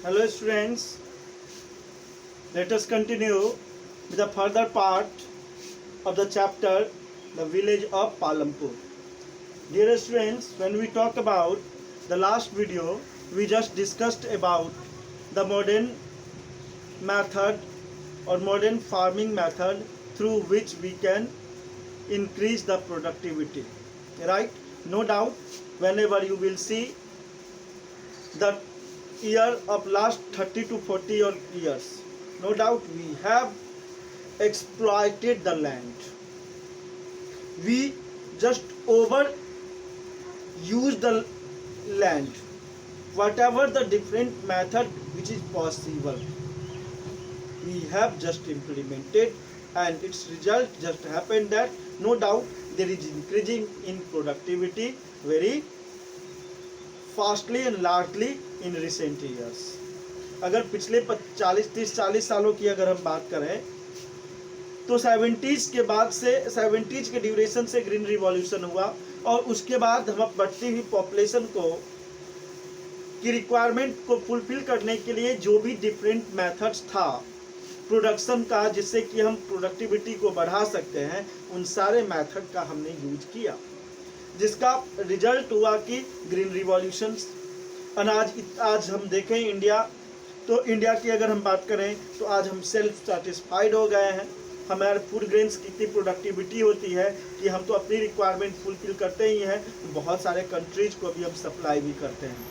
Hello students, let us continue with the further part of the chapter the village of Palampur. Dear students, when we talk about the last video, we just discussed about the modern method or modern farming method through which we can increase the productivity, right? No doubt, whenever you will see the year of last 30 to 40 years, no doubt we have exploited the land. We just over use the land, whatever the different method which is possible, we have just implemented, and its result just happened that no doubt there is increasing in productivity very fastly and largely in recent years. अगर पिछले 40 सालों की अगर हम बात करें तो 70s के बाद से 70s के ड्यूरेशन से ग्रीन रिवॉल्यूशन हुआ, और उसके बाद हम बढ़ती हुई पॉपुलेशन को की रिक्वायरमेंट को फुलफिल करने के लिए जो भी डिफरेंट मेथड्स था प्रोडक्शन का जिससे कि हम प्रोडक्टिविटी को बढ़ा सकते हैं, उन सारे मेथड का हमने यूज किया, जिसका रिजल्ट हुआ कि ग्रीन रिवॉल्यूशन. आज हम देखें इंडिया, तो इंडिया की अगर हम बात करें तो आज हम सेल्फ सेटिस्फाइड हो गए हैं. हमारे फूड ग्रेन्स की इतनी प्रोडक्टिविटी होती है कि हम तो अपनी रिक्वायरमेंट फुलफिल करते ही हैं, बहुत सारे कंट्रीज को भी हम सप्लाई भी करते हैं.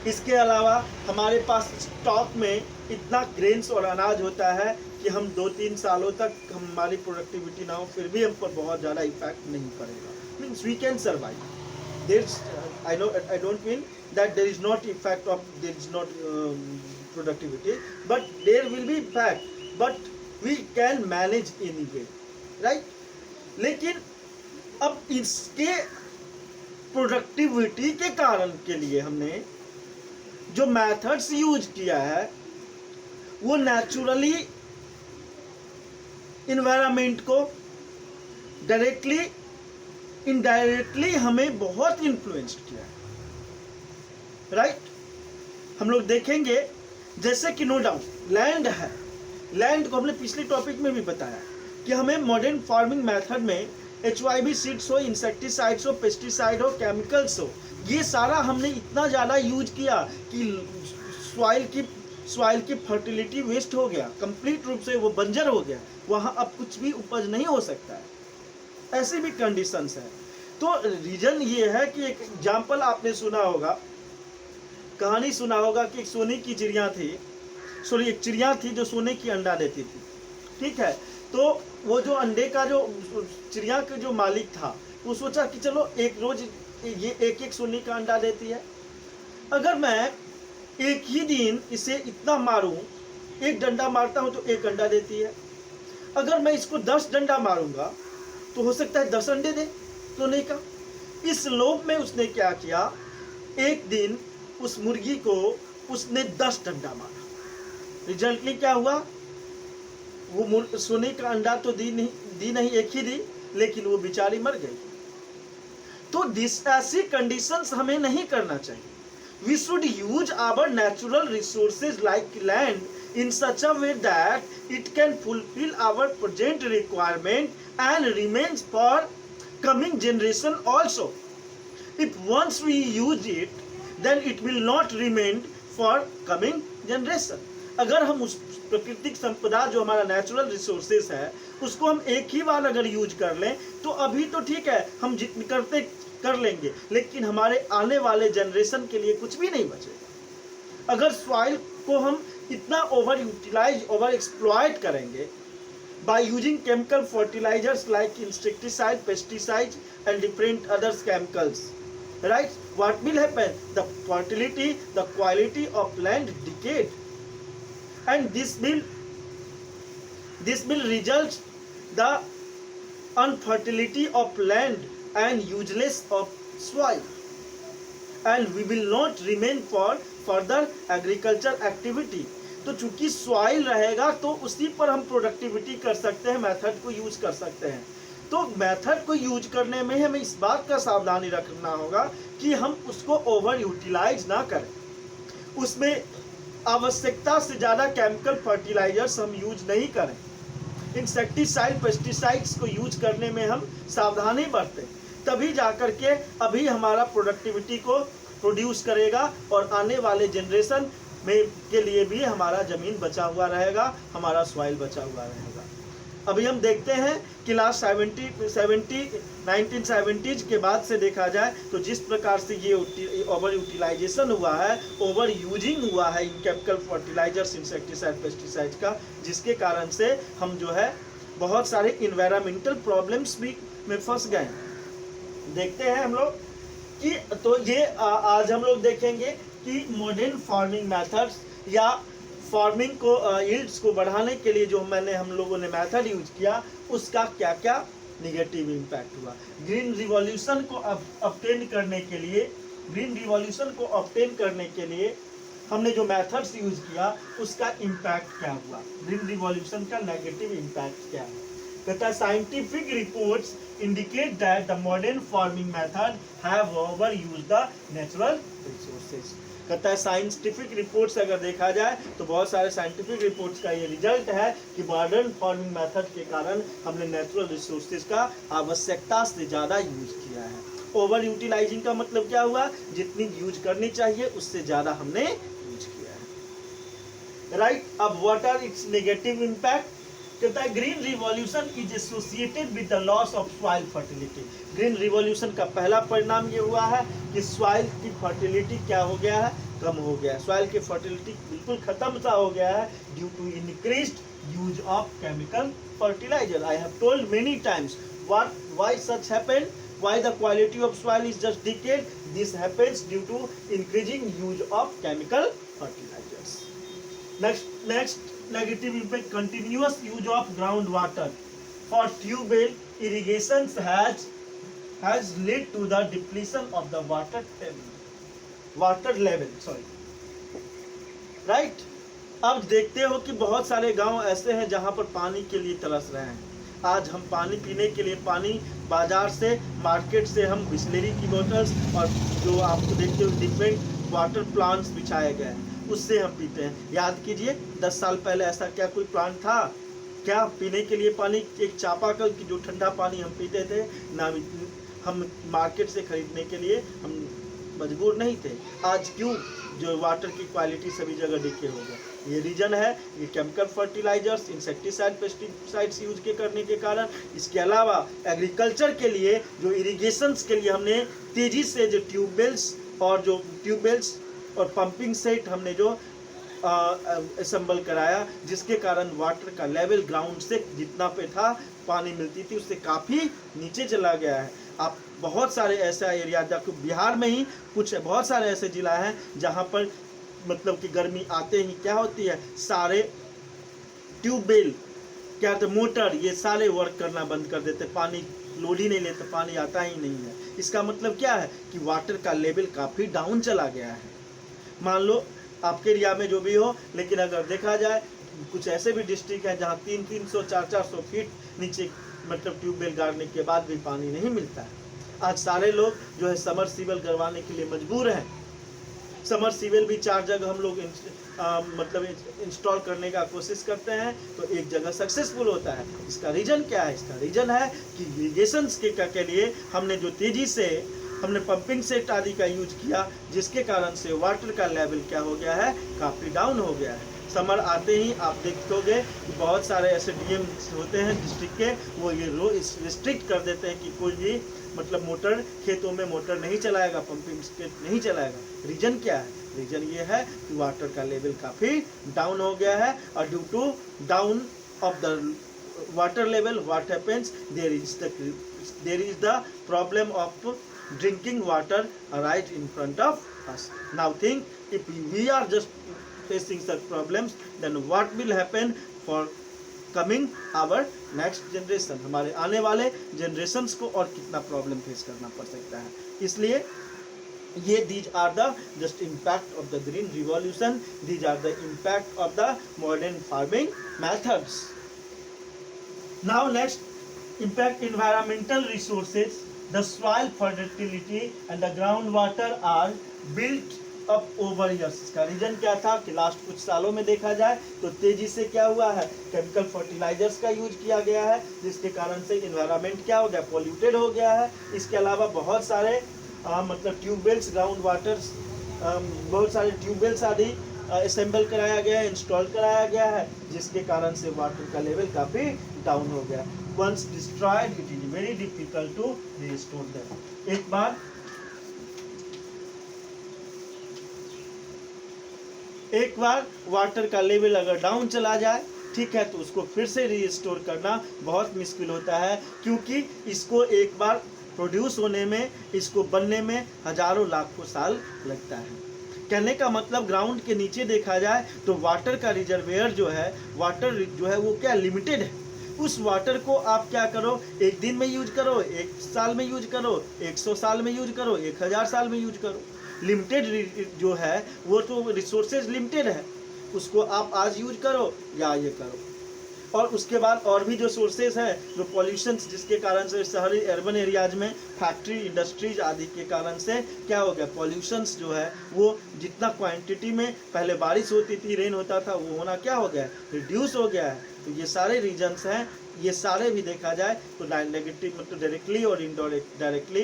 इसके अलावा हमारे पास स्टॉक में इतना ग्रेन्स और अनाज होता है कि हम 2-3 सालों तक हमारी प्रोडक्टिविटी ना हो फिर भी हम पर बहुत ज़्यादा इफेक्ट नहीं पड़ेगा. Means we can survive. There's I don't mean that there is not effect of there is not productivity, but there will be effect, but we can manage anyway, right? लेकिन अब इसके प्रोडक्टिविटी के कारण के लिए हमने जो मेथड्स यूज किया है वो नेचुरली इन्वायरमेंट को डायरेक्टली इनडायरेक्टली हमें बहुत इन्फ्लुएंस्ड किया है, राइट? हम लोग देखेंगे जैसे कि नो डाउट लैंड है, लैंड को हमने पिछले टॉपिक में भी बताया कि हमें मॉडर्न फार्मिंग मेथड में HYB सीड्स हो, इंसेक्टिसाइड्स हो, पेस्टिसाइड हो, केमिकल्स हो, ये सारा हमने इतना ज़्यादा यूज किया कि सॉइल की फर्टिलिटी वेस्ट हो गया, कंप्लीट रूप से वो बंजर हो गया, वहाँ अब कुछ भी उपज नहीं हो सकता है. ऐसी भी कंडीशंस है. तो रीजन ये है कि एक एग्जाम्पल आपने सुना होगा, कहानी सुना होगा कि एक सोने की चिड़िया थी, एक चिड़िया थी जो सोने की अंडा देती थी, ठीक है? तो वो जो अंडे का जो चिड़िया का जो मालिक था वो सोचा कि चलो एक रोज ये एक सोने का अंडा देती है, अगर मैं एक ही दिन इसे इतना मारूं, एक डंडा मारता हूं तो एक अंडा देती है, अगर मैं इसको 10 डंडा मारूंगा तो हो सकता है 10 अंडे दे सोने का. इस लोभ में उसने क्या किया, एक दिन उस मुर्गी को उसने 10 डंडा मारा. रिजल्टली क्या हुआ, वो सोने का अंडा तो दी नहीं, एक ही दी, लेकिन वो बेचारी मर गई. तो ऐसी कंडीशंस हमें नहीं करना चाहिए. We should use our natural resources like land in such a way that it can fulfill our present requirement and remains for coming generation also. If once we use it, then it will not remain for coming generation. अगर हम उस प्राकृतिक संपदा जो हमारा natural resources है उसको हम एक ही बार अगर यूज कर लें तो अभी तो ठीक है, हम जितने करते कर लेंगे, लेकिन हमारे आने वाले जनरेशन के लिए कुछ भी नहीं बचेगा. अगर सॉइल को हम इतना ओवर यूटिलाइज ओवर एक्सप्लॉइट करेंगे by using chemical fertilisers like insecticide, pesticides and different others chemicals, right? What will happen, the fertility, the quality of land decade, and this will result the unfertility of land and useless of soil, and we will not remain for further agriculture activity. तो चूंकि soil रहेगा तो उसी पर हम productivity कर सकते हैं, मेथड को यूज कर सकते हैं. तो मेथड को यूज करने में हमें इस बात का सावधानी रखना होगा कि हम उसको ओवर यूटिलाइज ना करें. उसमें आवश्यकता से ज़्यादा केमिकल फर्टिलाइजर्स हम यूज नहीं करें, इंसेक्टिसाइड पेस्टिसाइड्स को यूज करने में हम सावधानी बरतें, तभी जाकर के अभी हमारा प्रोडक्टिविटी को प्रोड्यूस करेगा और आने वाले जनरेशन में के लिए भी हमारा ज़मीन बचा हुआ रहेगा, हमारा सॉइल बचा हुआ रहेगा। अभी हम देखते हैं कि लास्ट 1970s के बाद से देखा जाए तो जिस प्रकार से ये ओवर यूटिलाइजेशन हुआ है, ओवर यूजिंग हुआ है इन केमिकल फर्टिलाइजर्स, इंसेक्टिसाइड, पेस्टिसाइड्स का, जिसके कारण से हम जो है बहुत सारे इन्वायरमेंटल प्रॉब्लम्स भी में फंस गए। देखते हैं हम लोग कि तो ये आज हम लोग देखेंगे कि मॉडर्न फार्मिंग मेथड्स या फार्मिंग को यील्ड्स को बढ़ाने के लिए जो हम लोगों ने मेथड यूज किया, उसका क्या क्या निगेटिव इम्पैक्ट हुआ। ग्रीन रिवॉल्यूशन को ऑब्टेन करने के लिए हमने जो मेथड्स यूज किया, उसका इम्पैक्ट क्या हुआ, ग्रीन रिवॉल्यूशन का नेगेटिव इम्पैक्ट क्या है। कहता है scientific reports indicate that the modern farming method have over use the natural resources. कहता है साइंटिफिक रिपोर्ट्स अगर देखा जाए तो बहुत सारे साइंटिफिक रिपोर्ट्स का ये रिजल्ट है कि मॉडर्न फार्मिंग मेथड के कारण हमने नेचुरल रिसोर्सेज का आवश्यकता से ज़्यादा यूज किया है। ओवर यूटिलाइजिंग का मतलब क्या हुआ, जितनी यूज करनी चाहिए उससे ज़्यादा हमने यूज किया है, राइट। अब what are its negative impact. कहता है green revolution is associated with the loss of soil fertility. Green revolution का पहला परिणाम ये हुआ है कि सॉइल की फर्टिलिटी क्या हो गया है, कम हो गया है। सॉइल की फर्टिलिटी बिल्कुल खत्म सा हो गया है due to increased use of chemical fertiliser. I have told many times why such happened, why the quality of soil is just decayed. This happens due to increasing use of chemical fertilisers. Next negative impact, continuous use of groundwater for tube well irrigation has led to the depletion of the water level, right। अब देखते हो कि बहुत सारे गांव ऐसे हैं जहां पर पानी के लिए तरस रहे हैं। आज हम पानी पीने के लिए पानी बाजार से, मार्केट से हम बिस्लेरी की बोतल्स और जो आपको देखते हो डिफरेंट वाटर प्लांट्स बिछाए गए हैं, उससे हम पीते हैं। याद कीजिए 10 साल पहले ऐसा क्या कोई प्लांट था क्या पीने के लिए पानी? एक चापाकल की जो ठंडा पानी हम पीते थे ना, हम मार्केट से खरीदने के लिए हम मजबूर नहीं थे। आज क्यों जो वाटर की क्वालिटी सभी जगह डिके हो गया? ये रीजन है, ये chemical fertilisers, insecticide, pesticides use के करने के कारण। इसके अलावा एग्रीकल्चर के लिए जो इरिगेशंस के लिए हमने तेजी से जो ट्यूबवेल्स और पंपिंग सेट हमने जो असेंबल कराया, जिसके कारण वाटर का लेवल ग्राउंड से जितना पे था पानी मिलती थी उससे काफ़ी नीचे चला गया है। आप बहुत सारे ऐसा एरिया, जबकि बिहार में ही बहुत सारे ऐसे जिला हैं जहाँ पर मतलब कि गर्मी आते ही क्या होती है, सारे ट्यूबवेल क्या होता है, मोटर, ये सारे वर्क करना बंद कर देते, पानी लोड ही नहीं लेते, पानी आता ही नहीं है। इसका मतलब क्या है कि वाटर का लेवल काफ़ी डाउन चला गया है। मान लो आपके एरिया में जो भी हो, लेकिन अगर देखा जाए कुछ ऐसे भी डिस्ट्रिक्ट हैं जहाँ 300-300, 400-400 फीट नीचे मतलब ट्यूबवेल गाड़ने के बाद भी पानी नहीं मिलता है। आज सारे लोग जो है समरसीबल करवाने के लिए मजबूर हैं। समरसीबल भी 4 जगह हम लोग मतलब इंस्टॉल करने का कोशिश करते हैं तो एक जगह सक्सेसफुल होता है। इसका रीज़न क्या है? इसका रीज़न है कि इरिगेशंस के लिए हमने जो तेज़ी से हमने पंपिंग सेट आदि का यूज किया, जिसके कारण से वाटर का लेवल क्या हो गया है, काफ़ी डाउन हो गया है। समर आते ही आप देखोगे कि बहुत सारे ऐसे डीएम होते हैं डिस्ट्रिक्ट के, वो ये रिस्ट्रिक्ट कर देते हैं कि कोई भी मतलब मोटर, खेतों में मोटर नहीं चलाएगा, पंपिंग सेट नहीं चलाएगा। रीज़न क्या है? रीज़न ये है कि वाटर का लेवल काफ़ी डाउन हो गया है और due to down of the water level what happens, there is the problem of drinking water right in front of us. Now think, if we are just facing such problems, then what will happen for coming our next generation? हमारे आने वाले generations को और कितना problem face करना पड़ सकता है। इसलिए ये these are the just impact of the green revolution, these are the impact of the modern farming methods. Now next impact environmental resources. The soil fertility and the groundwater are built up over years. इसका reason क्या था कि last कुछ सालों में देखा जाए तो तेजी से क्या हुआ है, केमिकल फर्टिलाइजर्स का यूज किया गया है, जिसके कारण से इन्वायरमेंट क्या हो गया, पॉल्यूटेड हो गया है। इसके अलावा बहुत सारे मतलब ट्यूबवेल्स, ग्राउंड वाटर्स, बहुत सारे ट्यूबवेल्स आदि असेंबल कराया गया है, इंस्टॉल कराया गया है, जिसके कारण से वाटर का लेवल काफ़ी डाउन हो गया। Once destroyed it is very difficult to restore them. एक बार वाटर का लेवल अगर डाउन चला जाए, ठीक है, तो उसको फिर से रीस्टोर करना बहुत मुश्किल होता है, क्योंकि इसको एक बार प्रोड्यूस होने में, इसको बनने में हजारों लाखों साल लगता है। कहने का मतलब ग्राउंड के नीचे देखा जाए तो वाटर का रिजर्वेयर जो है, वाटर जो है वो क्या लिमिटेड है। उस वाटर को आप क्या करो, एक दिन में यूज करो, एक साल में यूज करो, 100 साल में यूज करो, 1000 साल में यूज करो। लिमिटेड जो है वो तो रिसोर्सेज लिमिटेड है, उसको आप आज यूज करो या ये करो। और उसके बाद और भी जो सोर्सेज हैं, जो पॉल्यूशन, जिसके कारण से शहरी अर्बन एरियाज में फैक्ट्री, इंडस्ट्रीज आदि के कारण से क्या हो गया, पॉल्यूशंस जो है वो जितना क्वांटिटी में पहले बारिश होती थी, रेन होता था, वो होना क्या हो गया, रिड्यूस हो गया है। तो ये सारे रीजन्स हैं, ये सारे भी देखा जाए तो नेगेटिव मतलब डायरेक्टली और इनडायरेक्ट डायरेक्टली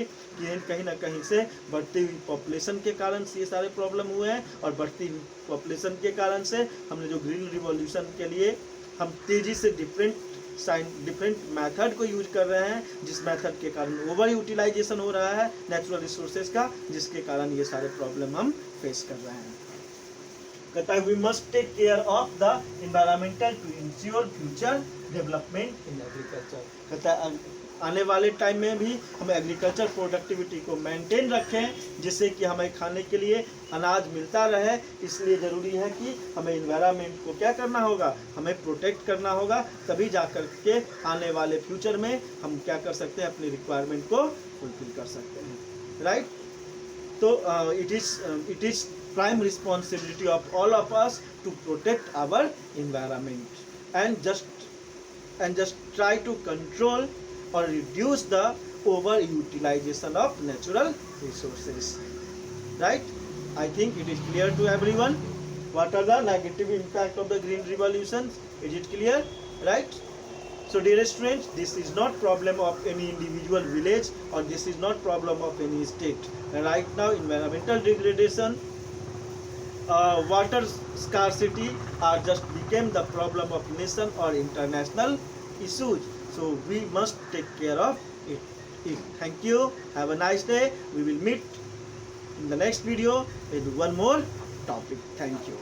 कहीं ना कहीं से बढ़ती हुई पॉपुलेशन के कारण से ये सारे प्रॉब्लम हुए हैं। और बढ़ती पॉपुलेशन के कारण से हमने जो ग्रीन रिवॉल्यूशन के लिए हम तेज़ी से डिफरेंट मेथड को यूज कर रहे हैं, जिस मेथड के कारण ओवर यूटिलाइजेशन हो रहा है नेचुरल रिसोर्सेज का, जिसके कारण ये सारे प्रॉब्लम हम फेस कर रहे हैं। कहता है we must take care of the environmental to ensure future development in agriculture. कहता है आने वाले टाइम में भी हम एग्रीकल्चर प्रोडक्टिविटी को मेंटेन रखें, जिससे कि हमें खाने के लिए अनाज मिलता रहे। इसलिए ज़रूरी है कि हमें इन्वायरमेंट को क्या करना होगा, हमें प्रोटेक्ट करना होगा, तभी जा कर के आने वाले फ्यूचर में हम क्या कर सकते हैं, अपनी रिक्वायरमेंट को फुलफिल कर सकते हैं। राइट। तो it is prime responsibility of all of us to protect our environment and just try to control or reduce the overutilization of natural resources. Right? I think it is clear to everyone what are the negative impact of the green revolution. Is it clear? Right? So dear students, this is not problem of any individual village, or this is not problem of any state. And right now environmental degradation, water scarcity are just became the problem of nation or international issues. So we must take care of it. Thank you. Have a nice day. We will meet in the next video with one more topic. Thank you.